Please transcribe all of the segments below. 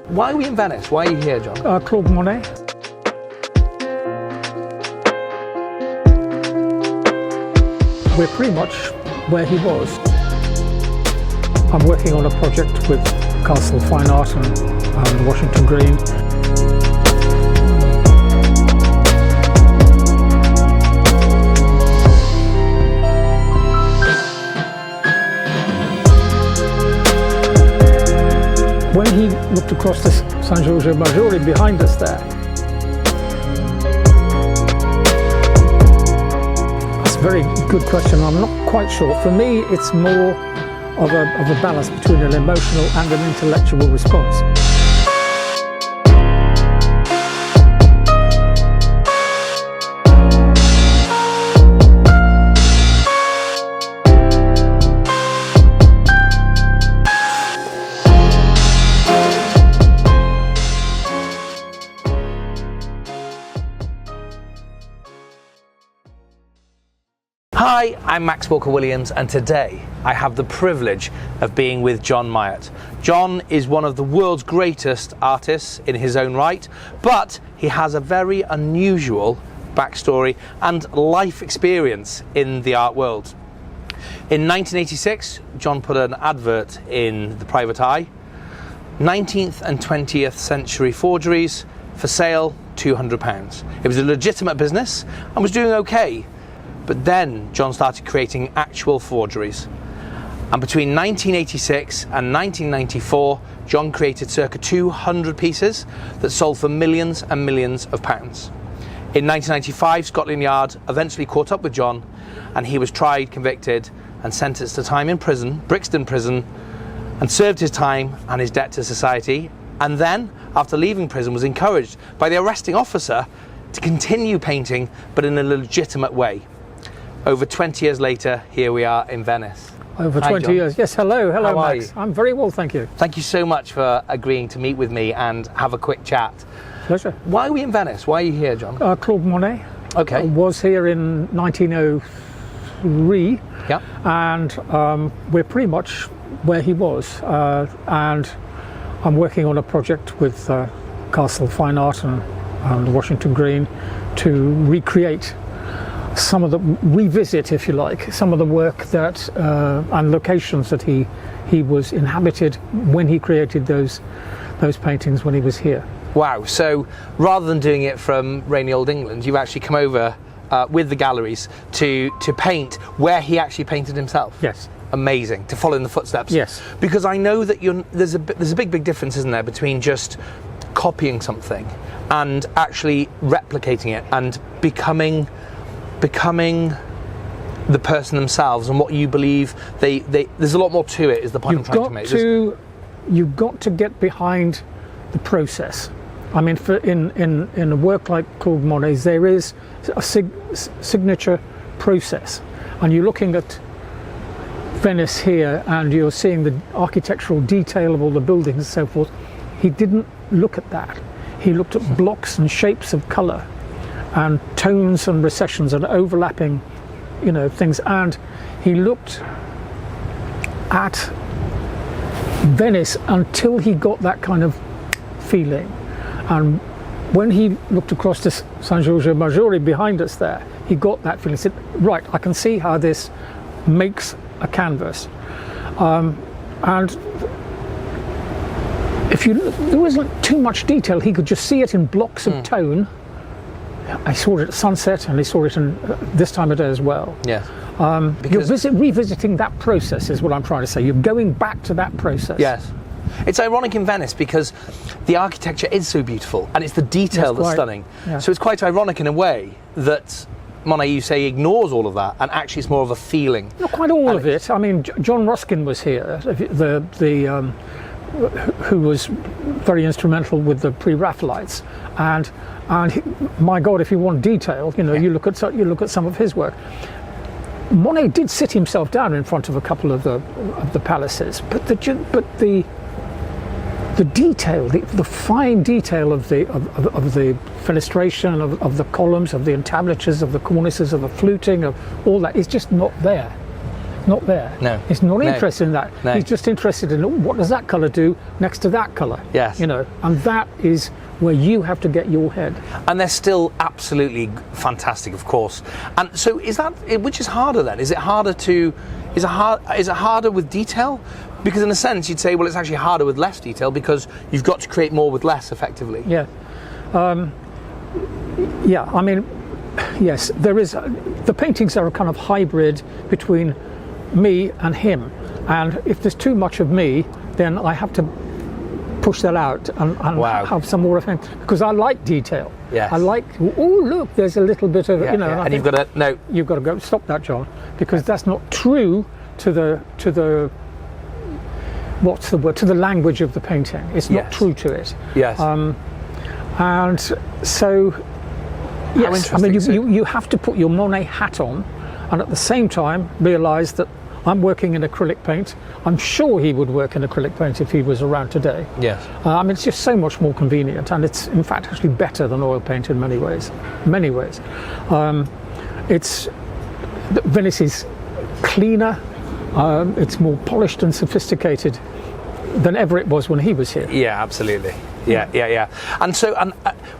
Why are we in Venice? Why are you here, John? Claude Monet. We're pretty much where he was. I'm working on a project with Castle Fine Art and Washington Green. When he looked across the San Giorgio Maggiore behind us there, that's a very good question. I'm not quite sure. For me, it's more of a balance between an emotional and an intellectual response. Hi, I'm Max Walker&Williams, and today I have the privilege of being with John Myatt. John is one of the world's greatest artists in his own right, but he has a very unusual backstory and life experience in the art world. In 1986, John put an advert in the Private Eye: 19th and 20th century forgeries for sale, £200. It was a legitimate business and was doing okay. But then John started creating actual forgeries. And between 1986 and 1994, John created circa 200 pieces that sold for millions and millions of pounds. In 1995, Scotland Yard eventually caught up with John, and he was tried, convicted, and sentenced to time in prison, Brixton Prison, and served his time and his debt to society. And then, after leaving prison, was encouraged by the arresting officer to continue painting, but in a legitimate way. Over 20 years later, here we are in Venice. Over 20 years. Yes, hello, How are Max. you? I'm very well, thank you. Thank you so much for agreeing to meet with me and have a quick chat. Pleasure. Why are we in Venice? Why are you here, John? Claude Monet. Okay. Was here in 1903. Yeah. And we're pretty much where he was. And I'm working on a project with Castle Fine Art and Washington Green to recreate revisit, if you like, some of the work that and locations that he was inhabited when he created those paintings when he was here. Wow, so rather than doing it from rainy old England, you've actually come over with the galleries to paint where he actually painted himself. Yes. Amazing, to follow in the footsteps. Yes. Because I know that there's a big difference, isn't there, between just copying something and actually replicating it and becoming the person themselves and what you believe there's a lot more to it, is the point I'm trying to make. You've got to get behind the process. I mean, in a work like Claude Monet's, there is a signature process, and you're looking at Venice here and you're seeing the architectural detail of all the buildings and so forth. He didn't look at that. He looked at blocks and shapes of colour and tones and recessions and overlapping, things. And he looked at Venice until he got that kind of feeling. And when he looked across the San Giorgio Maggiore behind us there, he got that feeling. He said, right, I can see how this makes a canvas. And there wasn't too much detail. He could just see it in blocks of tone. I saw it at sunset, and I saw it in this time of day as well. Yeah. You're revisiting that process is what I'm trying to say. You're going back to that process. Yes. It's ironic in Venice because the architecture is so beautiful and it's the detail that's stunning. Yeah. So it's quite ironic in a way that Monet, you say, ignores all of that, and actually it's more of a feeling. Not quite all of it. I mean, John Ruskin was here, who was very instrumental with the pre-Raphaelites, and my God, if you want detail, you look at some of his work. Monet did sit himself down in front of a couple of the palaces, but the the detail, the fine detail of the fenestration, of the columns, of the entablatures, of the cornices, of the fluting, of all that is just not there. Not there. No. He's not interested in that. No. He's just interested in, oh, what does that colour do next to that colour? Yes. You know, and that is where you have to get your head. And they're still absolutely fantastic, of course. And so is that, which is harder then? Is it harder with detail? Because in a sense you'd say, well, it's actually harder with less detail because you've got to create more with less effectively. Yeah. Yeah, I mean, yes, there is, the paintings are a kind of hybrid between me and him. And if there's too much of me, then I have to push that out and Wow. have some more of him, because I like detail. Yes. I like, oh look, there's a little bit of, Yeah, you know. yeah. And you've got to, no. You've got to go, stop that, John, because that's not true to the what's the word, to the language of the painting. It's not Yes. true to it. Yes. And so, yes, I mean, interesting. you have to put your Monet hat on, and at the same time realise that I'm working in acrylic paint. I'm sure he would work in acrylic paint if he was around today. Yes. I mean, it's just so much more convenient, and it's in fact actually better than oil paint in many ways. Many ways. Venice is cleaner. It's more polished and sophisticated than ever it was when he was here. Yeah, absolutely. Yeah. And so,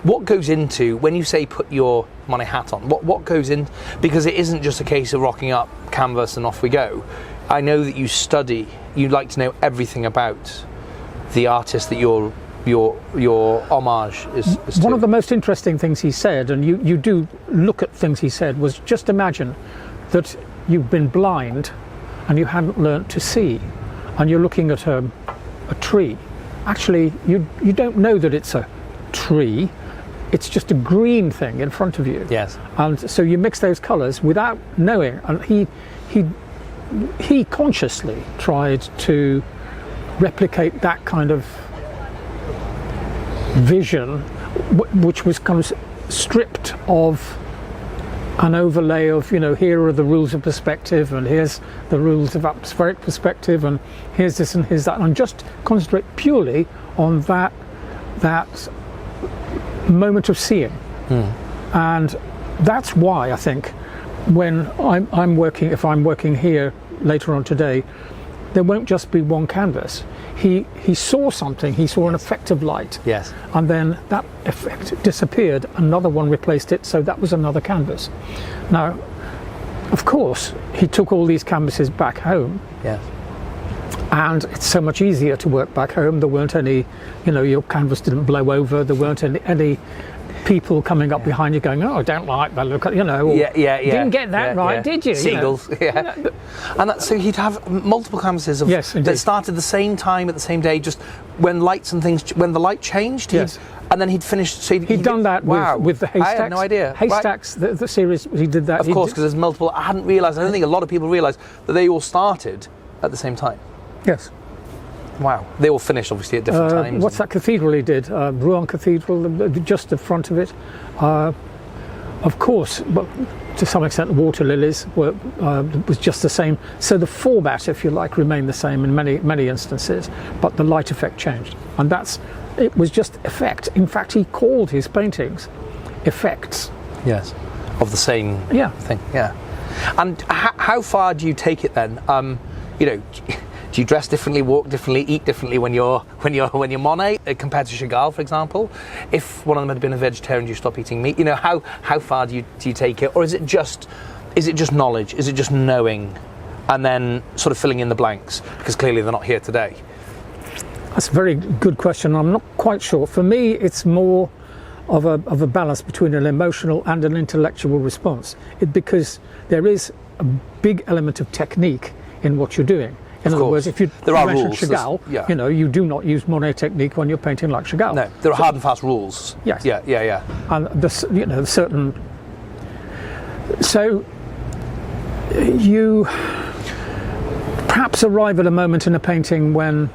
what goes into, when you say put your Monet hat on, what goes in? Because it isn't just a case of rocking up canvas and off we go. I know that you study, you like to know everything about the artist that your homage is to. One of the most interesting things he said, and you do look at things he said, was just imagine that you've been blind and you haven't learnt to see, and you're looking at a tree. Actually, you don't know that it's a tree. It's just a green thing in front of you. Yes. And so you mix those colours without knowing. And he consciously tried to replicate that kind of vision, which was kind of stripped of an overlay of, you know, here are the rules of perspective, and here's the rules of atmospheric perspective, and here's this and here's that, and just concentrate purely on that moment of seeing. And that's why I think when I'm working, if I'm working here later on today, there won't just be one canvas. He saw something, he saw an effect of light. Yes. And then that effect disappeared, another one replaced it, so that was another canvas. Now, of course, he took all these canvases back home. Yes. And it's so much easier to work back home. There weren't any, you know, your canvas didn't blow over, there weren't any people coming up behind you going, oh, I don't like that look, you know, or, didn't get that right, did you? Seagulls, you know? And so he'd have multiple canvases Yes, that started the same time at the same day, just when lights and things, when the light changed, Yes. and then he'd finished. So He'd done that with the Haystacks. I had no idea. Haystacks, the series, he did that. Of course, because there's multiple. I hadn't realised. I don't think a lot of people realise that they all started at the same time. Yes. Wow. They all finished obviously at different times. What's that cathedral he did? Rouen Cathedral, just the front of it. Of course, but to some extent the water lilies was just the same. So the format, if you like, remained the same in many instances, but the light effect changed. And it was just effect. In fact, he called his paintings effects. Yes. Of the same thing. Yeah. And how far do you take it then? You know, do you dress differently, walk differently, eat differently when you're Monet compared to Chagall, for example? If one of them had been a vegetarian, do you stop eating meat? You know, how far do you take it, or is it just knowledge? Is it just knowing, and then sort of filling in the blanks? Because clearly they're not here today. That's a very good question. I'm not quite sure. For me, it's more of a balance between an emotional and an intellectual response. Because there is a big element of technique in what you're doing. In other words, if you mention Chagall, you know, you do not use Monet technique when you're painting like Chagall. No, there are hard and fast rules. Yes. Yeah. And you know, certain. So you perhaps arrive at a moment in a painting when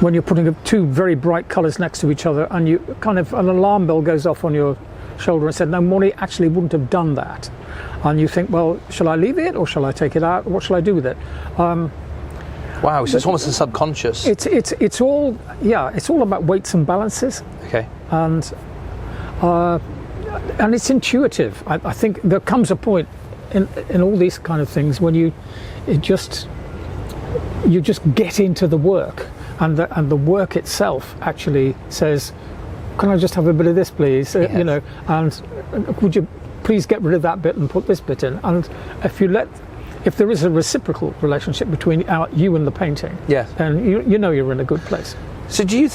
you're putting two very bright colours next to each other, and you kind of an alarm bell goes off on your shoulder and said, no, Monet actually wouldn't have done that. And you think, well, shall I leave it or shall I take it out? What shall I do with it? Well, Wow, so it's almost a subconscious. It's all about weights and balances, Okay. and it's intuitive. I think there comes a point in all these kind of things when you just get into the work, and the work itself actually says, "Can I just have a bit of this, please?" Yes. You know, and would you please get rid of that bit and put this bit in? And if there is a reciprocal relationship between you and the painting, Yes. then you know you're in a good place. So do you,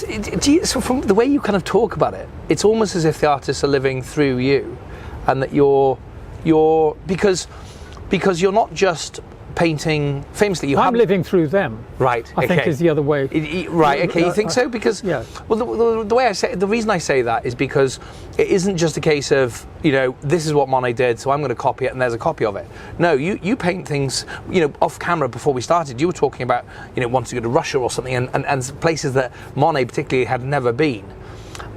so from the way you kind of talk about it, it's almost as if the artists are living through you, and that you're because you're not just painting. Famously, I'm living through them. Right. I think is the other way. Right. Okay. You think so? Because yeah. Well, the way I say, the reason I say that is because it isn't just a case of, you know, this is what Monet did, so I'm going to copy it, and there's a copy of it. No, you paint things. You know, off camera before we started, you were talking about, you know, wanting to go to Russia or something, and places that Monet particularly had never been,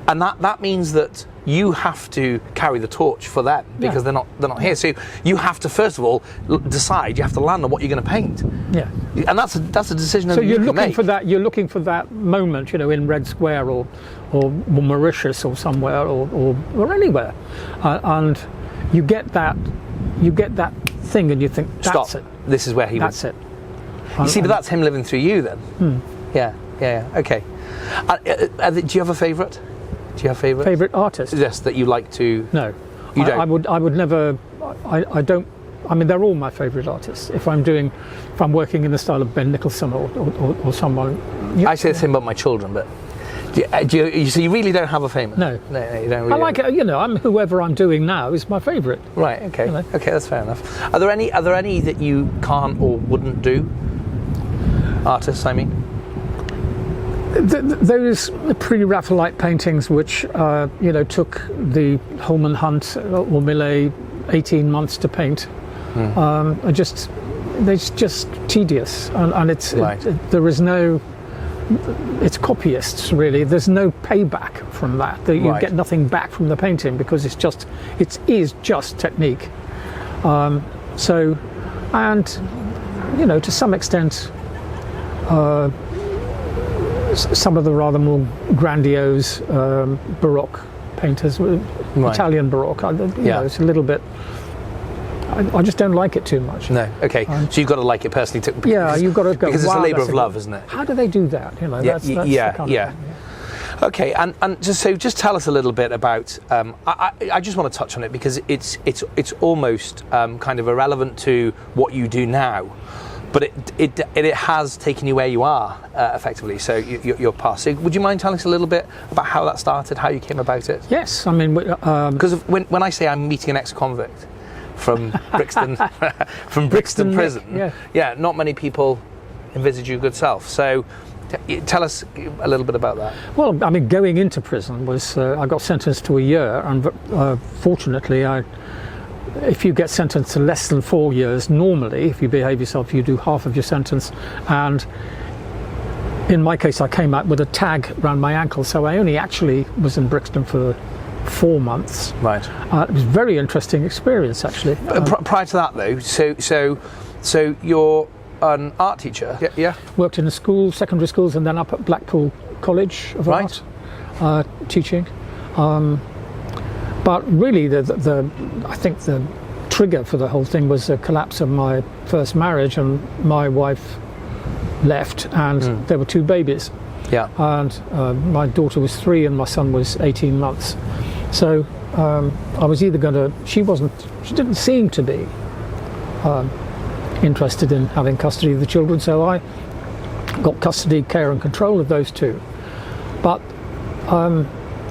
and that means that you have to carry the torch for them because they're not here. So you have to first of all decide. You have to land on what you're going to paint. Yeah, and that's a decision. So you're looking make. for that. You're looking for that moment, you know, in Red Square or Mauritius or somewhere or anywhere, and you get that thing, and you think that's Stop. it. This is where he. That's it. You see, but that's him living through you then. Yeah. Okay. Do you have a favourite? Do you have Favourite artist? Yes, that you like to. No, you don't. I would never. I don't. I mean, they're all my favourite artists. If I'm working in the style of Ben Nicholson or someone. I say the same about my children, but so you really don't have a favourite? No, you don't. Really I like it. You know, whoever I'm doing now is my favourite. Right. Okay. You know? Okay, that's fair enough. Are there any that you can't or wouldn't do? Artists, I mean. Those pre-Raphaelite paintings, which took the Holman Hunt or Millet 18 months to paint, are just tedious, and it's right. There is no. It's copyists really. There's no payback from that. You right. get nothing back from the painting because it is just technique. So, and to some extent. Some of the rather more grandiose Baroque painters, right. Italian Baroque, it's a little bit. I just don't like it too much. No, okay. So you've got to like it personally too. You've got to go. Because it's a labour of love, isn't it? How do they do that? That's the kind of thing. Okay, and just tell us a little bit about. I just want to touch on it because it's almost kind of irrelevant to what you do now. But it has taken you where you are, effectively, so your past. So would you mind telling us a little bit about how that started, how you came about it? Yes, I mean... Because when I say I'm meeting an ex-convict from Brixton, from Brixton Prison, not many people envisage your good self. So tell us a little bit about that. Well, I mean, going into prison was... I got sentenced to a year, and fortunately if you get sentenced to less than 4 years, normally, if you behave yourself, you do half of your sentence. And in my case, I came out with a tag around my ankle, so I only actually was in Brixton for 4 months. Right. It was a very interesting experience, actually. Prior to that, though, so you're an art teacher. Yeah. Worked in a school, secondary schools, and then up at Blackpool College of Art, teaching. But really, I think the trigger for the whole thing was the collapse of my first marriage, and my wife left, and there were 2 babies. Yeah. And my daughter was 3, and my son was 18 months. So I was either going to. She didn't seem to be interested in having custody of the children, so I got custody, care, and control of those 2. But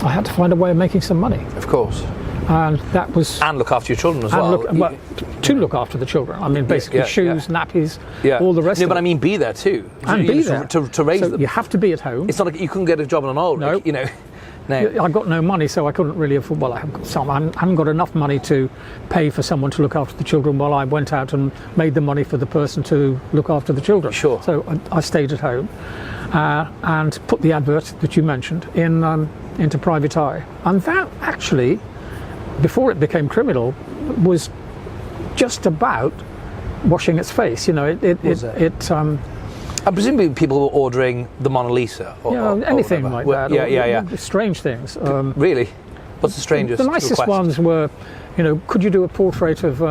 I had to find a way of making some money. Of course. And that was... And look after your children as well. To look after the children. I mean, basically shoes, nappies, all the rest of it. But I mean, be there too. And be there. To raise them. You have to be at home. It's not like you couldn't get a job on an old, No. I got no money, so I couldn't really afford... Well, I haven't got enough money to pay for someone to look after the children while I went out and made the money for the person to look after the children. Sure. So I stayed at home and put the advert that you mentioned into Private Eye. And that actually, before it became criminal, was just about washing its face. And presumably people were ordering the Mona Lisa or, anything or like that. Yeah. Strange things. Really? What's the strangest The nicest request? ones were, could you do a portrait of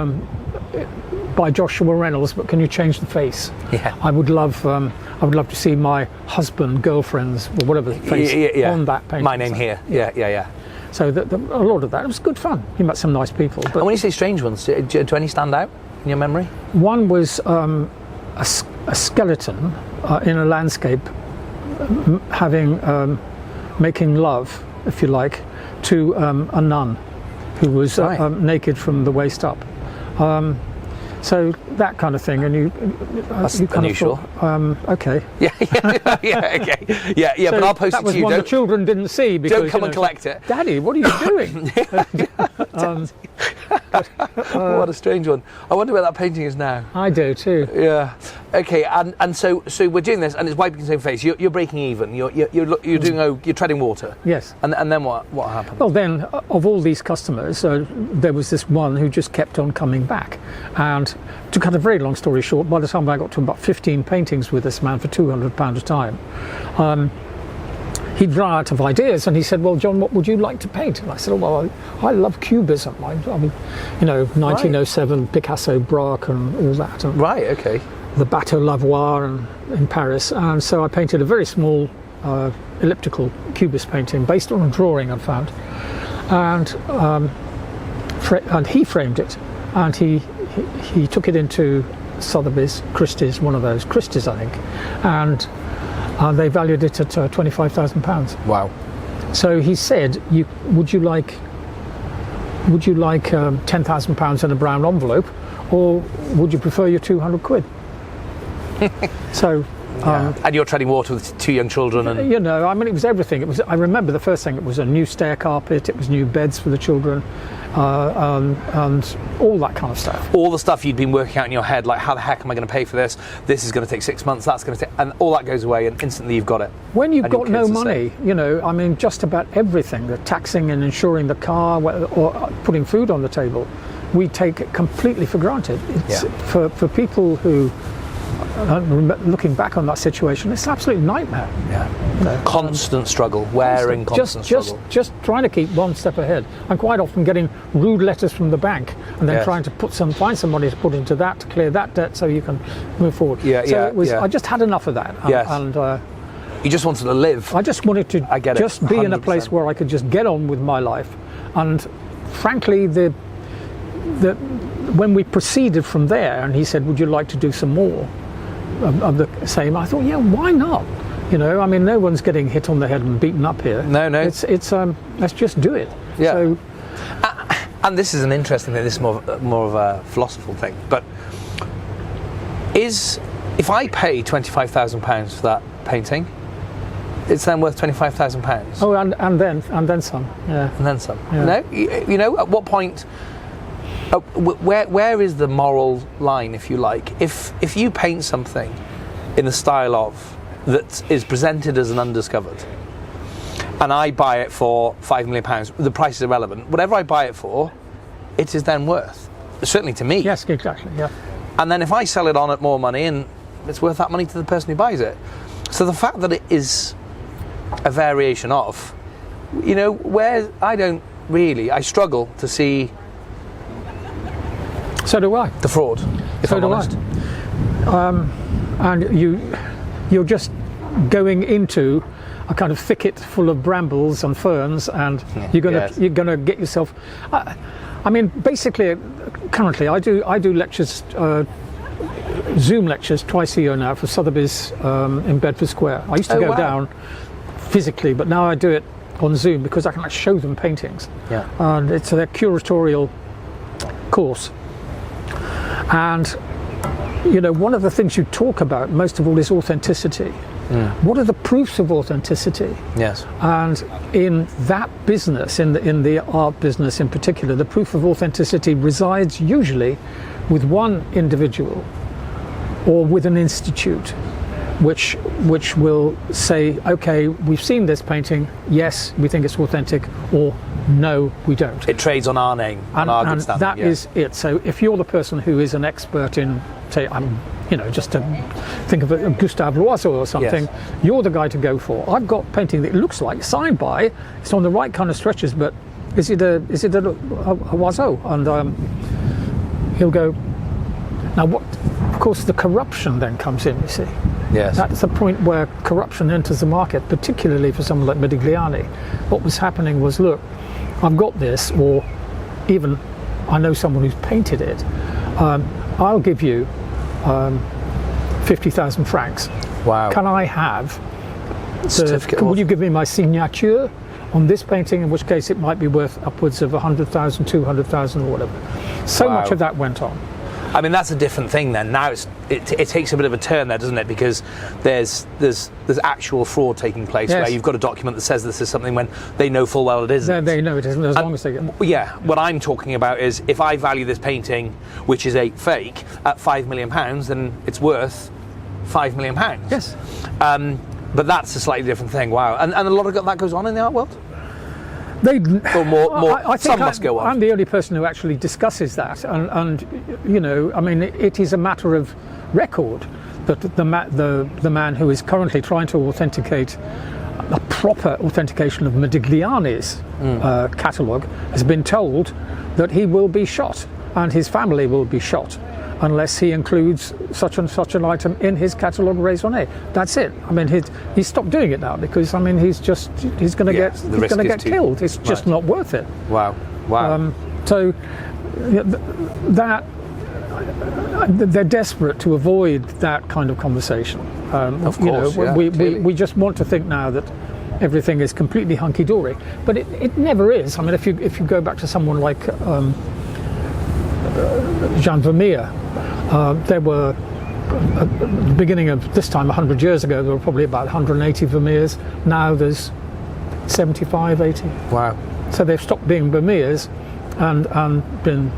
by Joshua Reynolds, but can you change the face? Yeah. I would love to see my husband, girlfriend's, or whatever face on that painting. My name here. Yeah. So a lot of that. It was good fun. You met some nice people. But and when you say strange ones, do any stand out in your memory? one was a skeleton in a landscape, making love, if you like, to a nun who was naked from the waist up. So that kind of thing, and That's you kind unusual. of thought, okay. Okay. Yeah, So but I'll post that it was to you. one the children didn't see because Don't come and collect it. Daddy, what are you doing? What a strange one. I wonder where that painting is now. I do too. Yeah. Okay. And so we're doing this, and it's wiping the same face. You're breaking even. You're doing. You're treading water. Yes. And then what happened? Well, then, of all these customers, there was this one who just kept on coming back. And to cut a very long story short, by the time I got to about 15 paintings with this man for £200 a time, he'd run out of ideas, and he said, "Well, John, what would you like to paint?" And I said, "Oh, well, I love Cubism. I mean, 1907 Picasso, Braque, and all that. And Right. Okay. the Bateau Lavoir in Paris." And so I painted a very small elliptical Cubist painting based on a drawing I'd found, and he framed it, and he took it into Sotheby's, Christie's, one of those Christie's, I think, and they valued it at £25,000. Wow. So he said, "Would you like £10,000 in a brown envelope, or would you prefer your 200 quid?" So. And you're treading water with two young children, and I mean, it was everything. I remember the first thing. It was a new stair carpet. It was new beds for the children, and all that kind of stuff. all the stuff you'd been working out in your head, like how the heck am I going to pay for this? This is going to take 6 months. That's going to take, and all that goes away, and instantly you've got it. When you've And your got no kids are money, I mean, just about everything, the taxing and insuring the car, or putting food on the table, we take it completely for granted. It's for people who. Looking back on that situation, it's an absolute nightmare. Yeah. Constant struggle, wearing constant struggle. Just trying to keep one step ahead. I'm quite often getting rude letters from the bank, and then trying to find some money to put into that to clear that debt, so you can move forward. I just had enough of that. And you just wanted to live. I just wanted to just be in a place where I could just get on with my life. And frankly, when we proceeded from there, and he said, "Would you like to do some more of the same?" I thought, yeah, why not? I mean, no one's getting hit on the head and beaten up here. No. It's let's just do it. Yeah. So, and this is an interesting thing. This is more of a philosophical thing. But if I pay £25,000 for that painting, it's then worth £25,000. Oh, and then some. Yeah. And then some. Yeah. No. At what point? Where is the moral line, if you like? If you paint something in the style of that is presented as an undiscovered, and I buy it for £5 million, the price is irrelevant. Whatever I buy it for, it is then worth. Certainly to me. Yes, exactly. Yeah. And then if I sell it on at more money, and it's worth that money to the person who buys it. So the fact that it is a variation of, where I struggle to see. So do I. The fraud, if I'm honest. And you're just going into a kind of thicket full of brambles and ferns, and you're gonna get yourself. I mean, basically, currently I do lectures, Zoom lectures twice a year now for Sotheby's in Bedford Square. I used to go down physically, but now I do it on Zoom because I can show them paintings. Yeah. And it's a curatorial course. And one of the things you talk about most of all is authenticity. What are the proofs of authenticity? Yes. And in that business, in the art business in particular, the proof of authenticity resides usually with one individual or with an institute, which will say, okay, we've seen this painting, yes, we think it's authentic, or no, we don't. It trades on our name, on our good standing. That is it. So if you're the person who is an expert in, say, I'm just to think of Gustave Loiseau or something, you're the guy to go for. I've got painting that it looks like signed by, it's on the right kind of stretches, but is it a Loiseau? And he'll go. Now, of course, the corruption then comes in. You see, that's the point where corruption enters the market, particularly for someone like Modigliani. What was happening was, look, I've got this, or even I know someone who's painted it. I'll give you 50,000 francs. Wow. Can I have will you give me my signature on this painting, in which case it might be worth upwards of 100,000, 200,000 or whatever. So much of that went on. I mean, that's a different thing then. Now it takes a bit of a turn there, doesn't it? Because there's actual fraud taking place where you've got a document that says this is something when they know full well it isn't. They know it isn't, as long as they get... Yeah, what I'm talking about is if I value this painting, which is a fake, at £5 million, then it's worth £5 million. Yes. But that's a slightly different thing. Wow. And a lot of that goes on in the art world? Or more I think some must go on. I'm the only person who actually discusses that, and I mean, it is a matter of record that the man who is currently trying to authenticate a proper authentication of Modigliani's catalogue has been told that he will be shot and his family will be shot unless he includes such and such an item in his catalogue raisonné. That's it. I mean, he's stopped doing it now because, I mean, he's going to get killed. It's just not worth it. Wow. So they're desperate to avoid that kind of conversation. Of course, we just want to think now that everything is completely hunky-dory, but it never is. I mean, if you go back to someone like Jean Vermeer, there were, at the beginning of this time, 100 years ago, there were probably about 180 Vermeers. Now there's 75, 80. Wow. So they've stopped being Vermeers and been,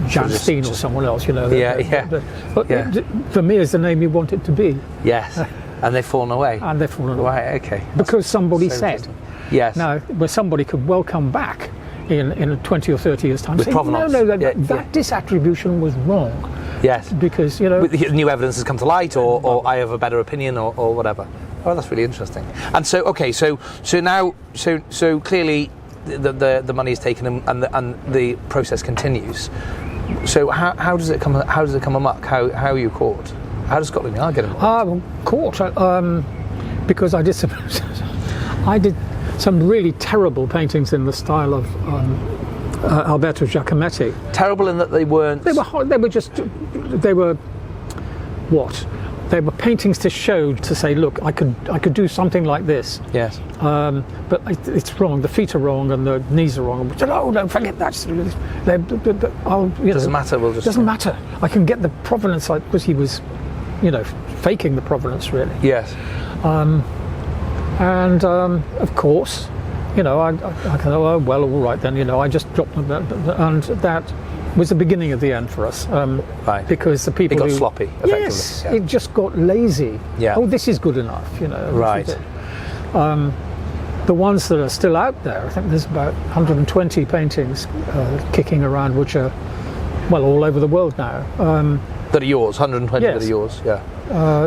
Jan Steen or someone else, But Vermeer is the name you want it to be. Yes. And they've fallen away. Right, okay. Because somebody said. Yes. Now, where somebody could well come back in 20 or 30 years' time, with provenance. That disattribution was wrong. Yes. Because, new evidence has come to light, or I have a better opinion, or whatever. Oh, that's really interesting. And so, okay, so now, so clearly, the money is taken, and the process continues. So how does it come amok? How are you caught? How does Scotland Yard get involved? Caught because I did some really terrible paintings in the style of Alberto Giacometti. Terrible in that they weren't. They were paintings to show, to say, look, I could do something like this. Yes. But it's wrong. The feet are wrong and the knees are wrong. Don't forget that. Doesn't matter. Doesn't matter. I can get the provenance because he was, faking the provenance really. Yes. And of course, I can. Oh well, all right then. I just dropped them, and that was the beginning of the end for us. Right. Because the people it got sloppy. Effectively. Yes, it just got lazy. Yeah. Oh, this is good enough. Right. The ones that are still out there, I think there's about 120 paintings kicking around, which are all over the world now. That are yours, 120 yes. that are yours, yeah.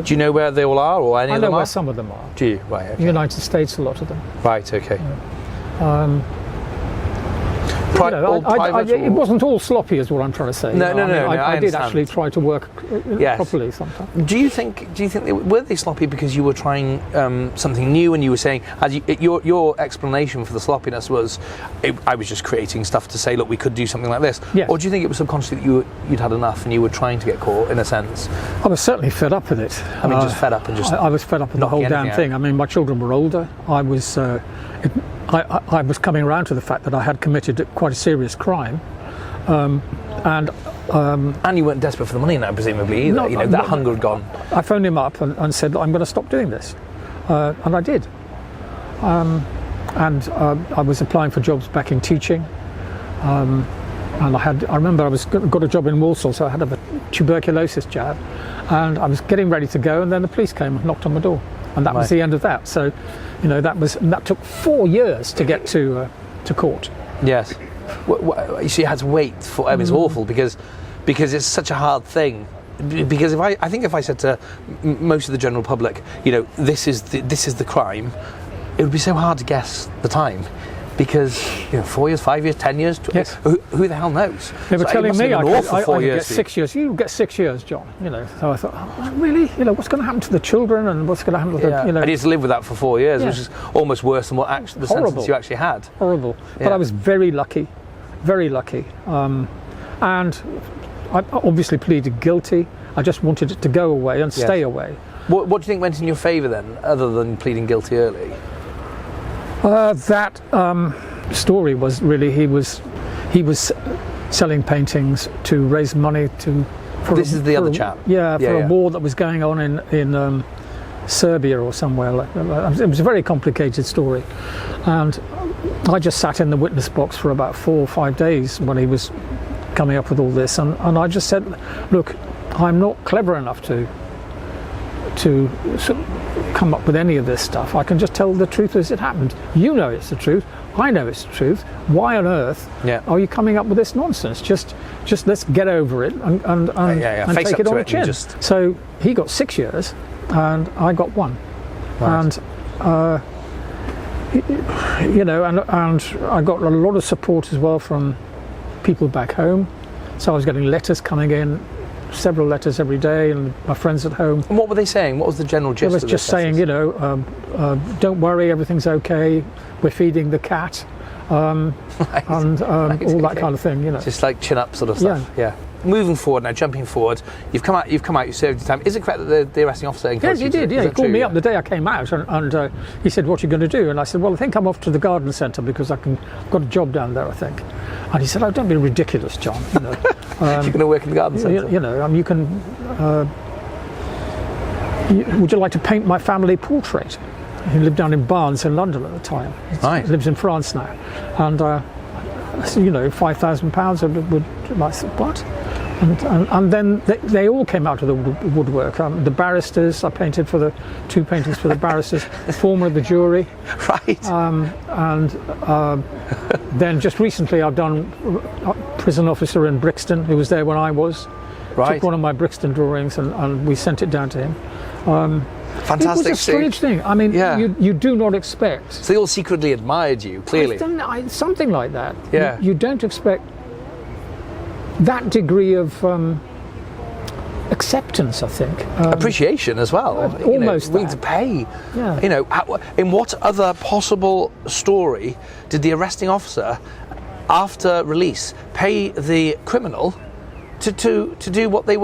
Do you know where they all are, or any of them are? I know where some of them are. Do you? Right, okay. United States, a lot of them. Right, okay. It wasn't all sloppy, is what I'm trying to say. No. I did actually try to work properly sometimes. Do you think were they sloppy because you were trying something new, and you were saying, your explanation for the sloppiness was, I was just creating stuff to say, look, we could do something like this? Yes. Or do you think it was subconsciously that you'd had enough and you were trying to get caught, in a sense? I was certainly fed up with it. I mean, just fed up and just. I was fed up with the whole damn thing. I mean, my children were older. I was coming around to the fact that I had committed quite a serious crime, and you weren't desperate for the money now, presumably either. That hunger had gone. I phoned him up and said, I'm going to stop doing this, and I did. I was applying for jobs back in teaching, and I remember I got a job in Walsall, so I had a tuberculosis jab, and I was getting ready to go, and then the police came and knocked on my door. And that was the end of that. So, that took 4 years to get to court. Yes. So you had to wait for. I mean, it's awful because it's such a hard thing because I think if I said to most of the general public, this is the crime, it would be so hard to guess the time. Because 4 years, 5 years, 10 years, yes. Who the hell knows? They were telling me I could get 6 years. You get 6 years, John. So I thought, oh, really? What's going to happen to the children, and what's going to happen to the? I need to live with that for 4 years, which is almost worse than what the sentence you actually had. Horrible. Yeah. But I was very lucky, very lucky, and I obviously pleaded guilty. I just wanted it to go away and stay away. What do you think went in your favour then, other than pleading guilty early? That story was really he was selling paintings to raise money for the other chap. A war that was going on in Serbia or somewhere. It was a very complicated story, and I just sat in the witness box for about 4 or 5 days when he was coming up with all this, and I just said, look, I'm not clever enough to sort of come up with any of this stuff. I can just tell the truth as it happened. You know it's the truth. I know it's the truth. Why on earth are you coming up with this nonsense? Just let's get over it and take it on the chin. So he got 6 years, and I got 1. Right. And I got a lot of support as well from people back home. So I was getting letters coming in. Several letters every day, and my friends at home. And what were they saying? What was the general gist? It was just saying, don't worry, everything's okay. We're feeding the cat, and all that kind of thing. Just like chin up sort of stuff. Yeah. Moving forward now, jumping forward, you've come out. You served your time. Is it correct that the arresting officer encouraged you? Yes, he did. Yeah, he called me up the day I came out, and he said, "What are you going to do?" And I said, "Well, I think I'm off to the garden centre because I've got a job down there, I think." And he said, "Oh, don't be ridiculous, John. You're going to work in the garden centre. You can. Would you like to paint my family portrait?" He lived down in Barnes in London at the time. Right. He lives in France now, and £5,000 would like what? And then they all came out of the woodwork. The barristers, I painted for the 2 paintings for the barristers, the former of the jury. Right. Then just recently I've done a prison officer in Brixton, who was there when I was. Right. Took one of my Brixton drawings and we sent it down to him. Fantastic. It was a strange thing. I mean, you do not expect. So they all secretly admired you, clearly. Something like that. Yeah. You don't expect that degree of acceptance, I think. Appreciation as well. Almost willing to pay. Yeah. In what other possible story did the arresting officer, after release, pay the criminal to do what they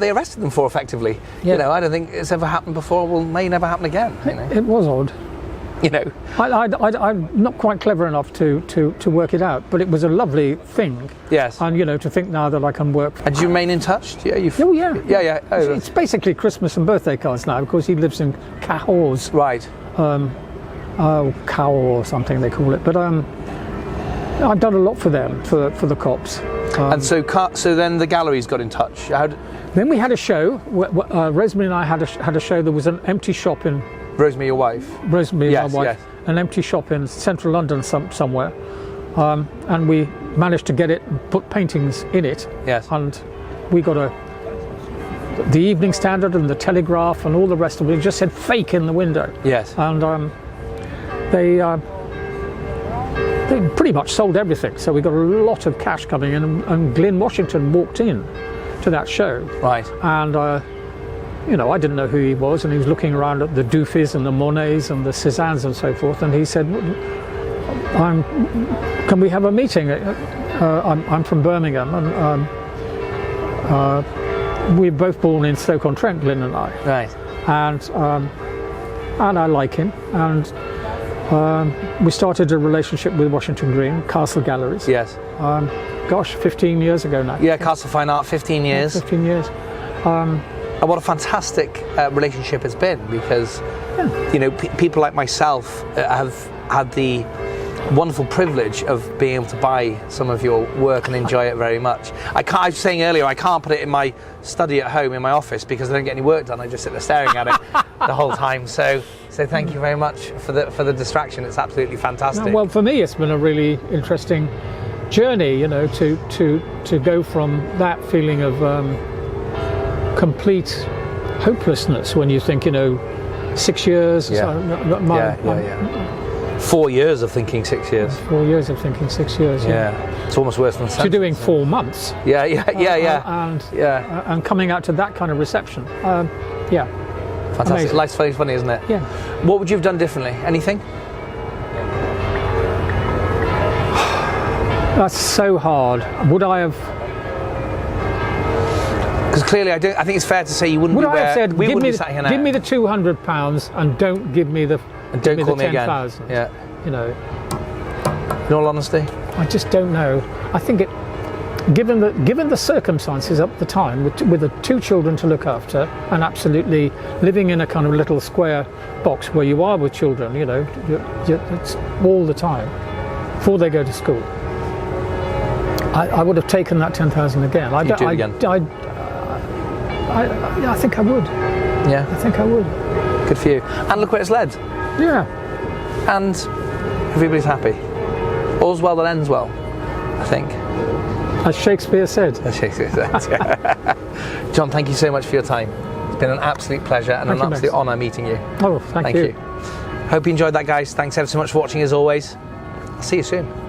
arrested them for, effectively? Yeah. I don't think it's ever happened before. May never happen again. It was odd. I'm not quite clever enough to work it out, but it was a lovely thing. Yes. And to think now that I can work. And do you remain in touch? Yeah. Yeah. Oh. It's basically Christmas and birthday cards now, because he lives in Cahors. Right. Cahors or something they call it. But I've done a lot for them, for the cops. And so then the galleries got in touch. Then we had a show. Rosemary and I had a show. There was an empty shop in. Rosemary, your wife. Rosemary, my wife. Yes. An empty shop in central London somewhere, and we managed to get it and put paintings in it. Yes. And we got the Evening Standard and the Telegraph and all the rest of it. It just said "fake" in the window. Yes. And they pretty much sold everything. So we got a lot of cash coming in, and Glyn Washington walked in to that show. Right. And I didn't know who he was, and he was looking around at the Dufys and the Monets and the Cézannes and so forth, and he said, can we have a meeting? I'm from Birmingham, and we're both born in Stoke-on-Trent, Glyn and I. Right. And I like him, and we started a relationship with Washington Green, Castle Galleries. Yes. 15 years ago now. Yeah, Castle Fine Art, 15 years. 15 years. And what a fantastic relationship it's been, because people like myself have had the wonderful privilege of being able to buy some of your work and enjoy it very much. I was saying earlier, I can't put it in my study at home in my office because I don't get any work done. I just sit there staring at it the whole time. So thank you very much for the distraction. It's absolutely fantastic. No, well, for me, it's been a really interesting journey, to go from that feeling of complete hopelessness when you think, 6 years. Yeah. So 4 years of thinking 6 years. 4 years of thinking 6 years. Yeah, it's almost worse than To doing 4 months. Yeah. And coming out to that kind of reception. Yeah. Fantastic. Amazing. Life's very funny, isn't it? Yeah. What would you have done differently? Anything? That's so hard. Would I have? Because clearly, I think it's fair to say you wouldn't Would be I where have said, we wouldn't be sat here now. give me the £200 and don't give me the And don't give call me me the again. 10,000. Yeah. In all honesty. I just don't know. I think it, given the circumstances at the time, with the 2 children to look after, and absolutely living in a kind of little square box where you are with children, it's all the time before they go to school. I would have taken that 10,000 again. You'd do it again. I think I would. Yeah. I think I would. Good for you. And look where it's led. Yeah. And everybody's happy. All's well that ends well, I think. As Shakespeare said. As Shakespeare said. John, thank you so much for your time. It's been an absolute pleasure and an absolute honour meeting you. Oh, thank you. Hope you enjoyed that, guys. Thanks ever so much for watching as always. I'll see you soon.